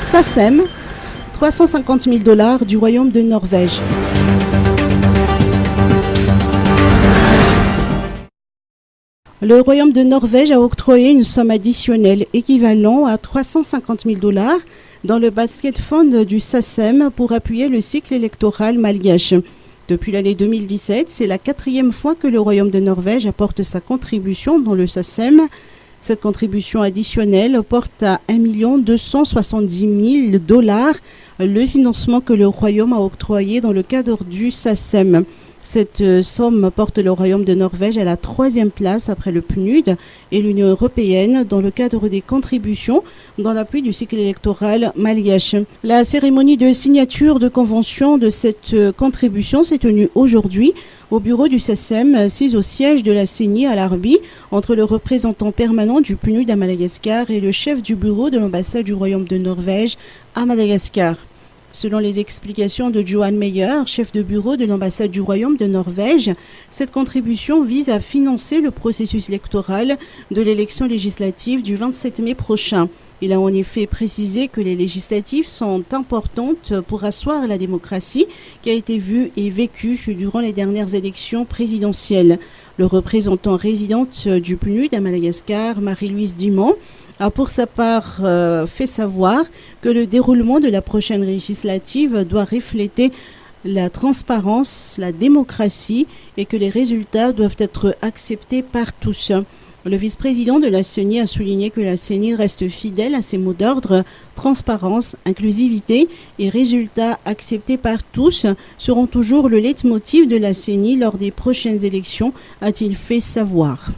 SACEM, 350 000 $ du Royaume de Norvège. Le Royaume de Norvège a octroyé une somme additionnelle équivalente à 350 000 $ dans le basket fund du SACEM pour appuyer le cycle électoral malgache. Depuis l'année 2017, c'est la 4e fois que le Royaume de Norvège apporte sa contribution dans le SACEM. Cette contribution additionnelle porte à 1 270 000 $ le financement que le Royaume a octroyé dans le cadre du SACEM. Cette somme porte le Royaume de Norvège à la 3e place après le PNUD et l'Union européenne dans le cadre des contributions dans l'appui du cycle électoral malgache. La cérémonie de signature de convention de cette contribution s'est tenue aujourd'hui au bureau du SACEM, assise au siège de la CENI à Larby, entre le représentant permanent du PNUD à Madagascar et le chef du bureau de l'ambassade du Royaume de Norvège à Madagascar. Selon les explications de Johan Meyer, chef de bureau de l'ambassade du Royaume de Norvège, cette contribution vise à financer le processus électoral de l'élection législative du 27 mai prochain. Il a en effet précisé que les législatives sont importantes pour asseoir la démocratie qui a été vue et vécue durant les dernières élections présidentielles. Le représentant résidente du PNUD à Madagascar, Marie-Louise Dimon, a pour sa part fait savoir que le déroulement de la prochaine législative doit refléter la transparence, la démocratie et que les résultats doivent être acceptés par tous. Le vice-président de la CENI a souligné que la CENI reste fidèle à ses mots d'ordre. Transparence, inclusivité et résultats acceptés par tous seront toujours le leitmotiv de la CENI lors des prochaines élections, a-t-il fait savoir.